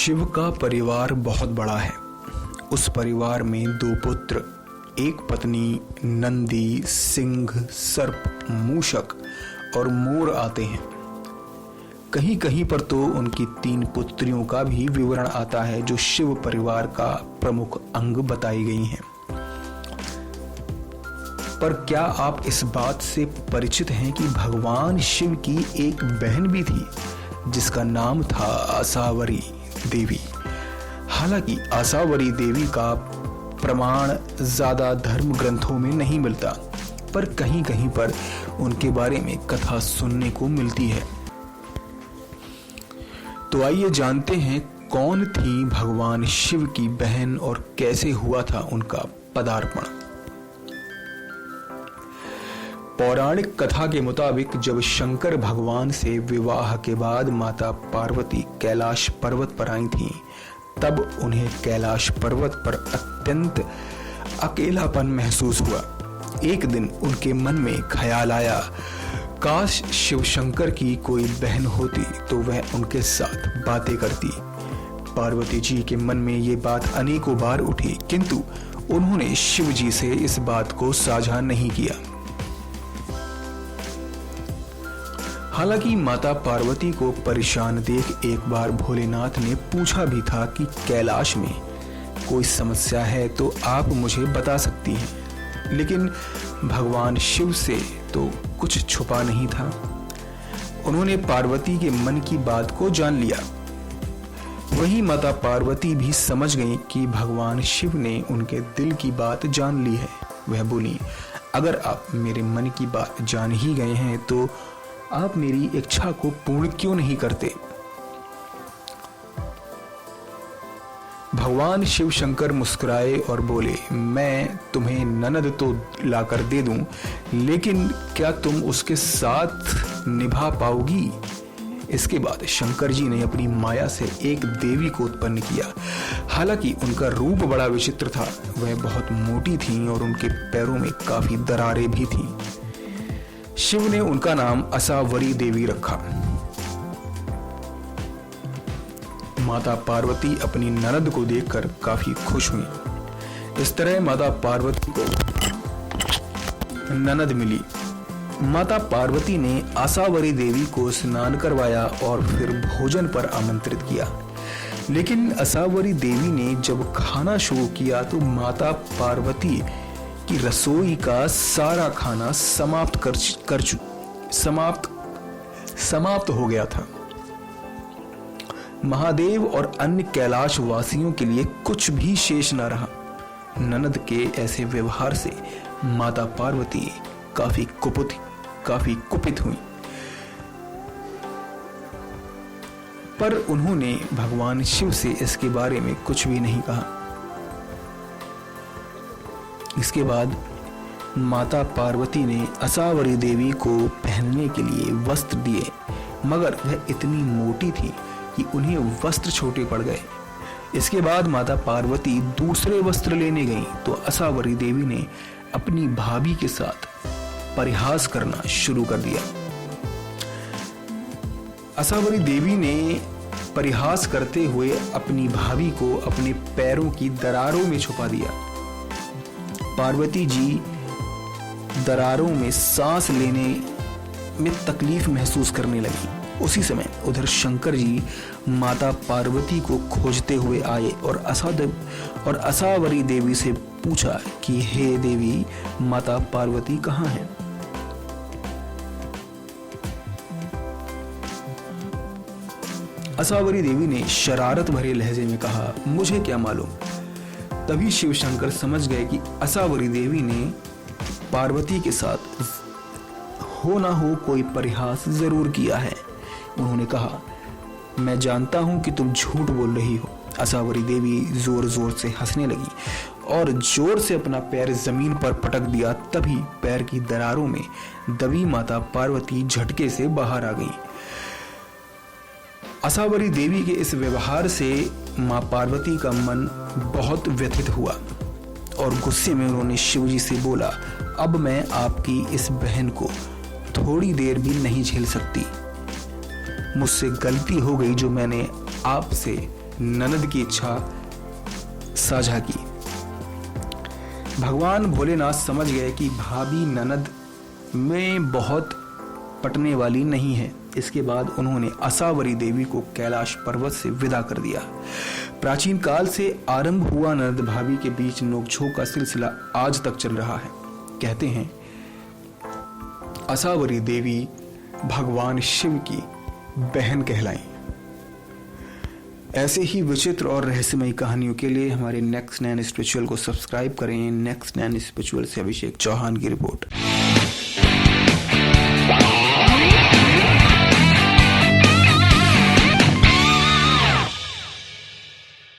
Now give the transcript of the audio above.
शिव का परिवार बहुत बड़ा है। उस परिवार में 2 पुत्र, एक पत्नी, नंदी, सिंह, सर्प, मूषक और मोर आते हैं। कहीं कहीं पर तो उनकी 3 पुत्रियों का भी विवरण आता है जो शिव परिवार का प्रमुख अंग बताई गई हैं। पर क्या आप इस बात से परिचित हैं कि भगवान शिव की एक बहन भी थी जिसका नाम था आसावरी देवी। हालांकि आसावरी देवी का प्रमाण ज्यादा धर्म ग्रंथों में नहीं मिलता, पर कहीं कहीं पर उनके बारे में कथा सुनने को मिलती है। तो आइए जानते हैं कौन थी भगवान शिव की बहन और कैसे हुआ था उनका पदार्पण। पौराणिक कथा के मुताबिक जब शंकर भगवान से विवाह के बाद माता पार्वती कैलाश पर्वत पर आई थीं, तब उन्हें कैलाश पर्वत पर अत्यंत अकेलापन महसूस हुआ। एक दिन उनके मन में ख्याल आया, काश शिव शंकर की कोई बहन होती तो वह उनके साथ बातें करती। पार्वती जी के मन में ये बात अनेकों बार उठी, किंतु उन्होंने शिव जी से इस बात को साझा नहीं किया। हालांकि माता पार्वती को परेशान देख एक बार भोलेनाथ ने पूछा भी था कि कैलाश में कोई समस्या है तो आप मुझे बता सकती हैं, लेकिन भगवान शिव से तो कुछ छुपा नहीं था। उन्होंने पार्वती के मन की बात को जान लिया। वहीं माता पार्वती भी समझ गई कि भगवान शिव ने उनके दिल की बात जान ली है। वह बोली, अगर आप मेरे मन की बात जान ही गए हैं तो आप मेरी इच्छा को पूर्ण क्यों नहीं करते। भगवान शिव शंकर मुस्कुराए और बोले, मैं तुम्हें ननद तो लाकर दे दूं, लेकिन क्या तुम उसके साथ निभा पाओगी। इसके बाद शंकर जी ने अपनी माया से एक देवी को उत्पन्न किया। हालांकि उनका रूप बड़ा विचित्र था। वह बहुत मोटी थीं और उनके पैरों में काफी दरारें भी थीं। शिव ने उनका नाम आसावरी देवी रखा। माता पार्वती अपनी ननद को देखकर काफी खुश हुई। इस तरह माता पार्वती को ननद मिली। माता पार्वती ने आसावरी देवी को स्नान करवाया और फिर भोजन पर आमंत्रित किया। लेकिन आसावरी देवी ने जब खाना शुरू किया तो माता पार्वती की रसोई का सारा खाना समाप्त हो गया था। महादेव और अन्य कैलाश वासियों के लिए कुछ भी शेष न रहा। ननद के ऐसे व्यवहार से माता पार्वती काफी कुपित हुई, पर उन्होंने भगवान शिव से इसके बारे में कुछ भी नहीं कहा। इसके बाद माता पार्वती ने आसावरी देवी को पहनने के लिए वस्त्र दिए, मगर वह इतनी मोटी थी कि उन्हें वस्त्र छोटे पड़ गए। इसके बाद माता पार्वती दूसरे वस्त्र लेने गईं तो आसावरी देवी ने अपनी भाभी के साथ परिहास करना शुरू कर दिया। आसावरी देवी ने परिहास करते हुए अपनी भाभी को अपने पैरों की दरारों में छुपा दिया। पार्वती जी दरारों में सांस लेने में तकलीफ महसूस करने लगी। उसी समय उधर शंकर जी माता पार्वती को खोजते हुए आए और आसावरी देवी से पूछा कि हे देवी, माता पार्वती कहाँ है। आसावरी देवी ने शरारत भरे लहजे में कहा, मुझे क्या मालूम। तभी शिव शंकर समझ गए कि आसावरी देवी ने पार्वती के साथ हो ना हो कोई परिहास जरूर किया है। उन्होंने कहा, मैं जानता हूं कि तुम झूठ बोल रही हो। आसावरी देवी जोर जोर से हंसने लगी और जोर से अपना पैर जमीन पर पटक दिया। तभी पैर की दरारों में दबी माता पार्वती झटके से बाहर आ गई। आसावरी देवी के इस व्यवहार से मां पार्वती का मन बहुत व्यथित हुआ और गुस्से में उन्होंने शिवजी से बोला, अब मैं आपकी इस बहन को थोड़ी देर भी नहीं झेल सकती। मुझसे गलती हो गई जो मैंने आपसे ननद की इच्छा साझा की। भगवान भोलेनाथ समझ गए कि भाभी ननद में बहुत पटने वाली नहीं है। इसके बाद उन्होंने असावरी देवी को कैलाश पर्वत से विदा कर दिया। प्राचीन काल से आरंभ हुआ ननद भाभी के बीच नोकझोंक का सिलसिला आज तक चल रहा है। कहते हैं असावरी देवी भगवान शिव की बहन कहलाई। ऐसे ही विचित्र और रहस्यमयी कहानियों के लिए हमारे नेक्स्ट 9 स्पिरिचुअल को सब्सक्राइब करें। नेक्स्ट 9 स्पिरिचुअल से अभिषेक चौहान की रिपोर्ट।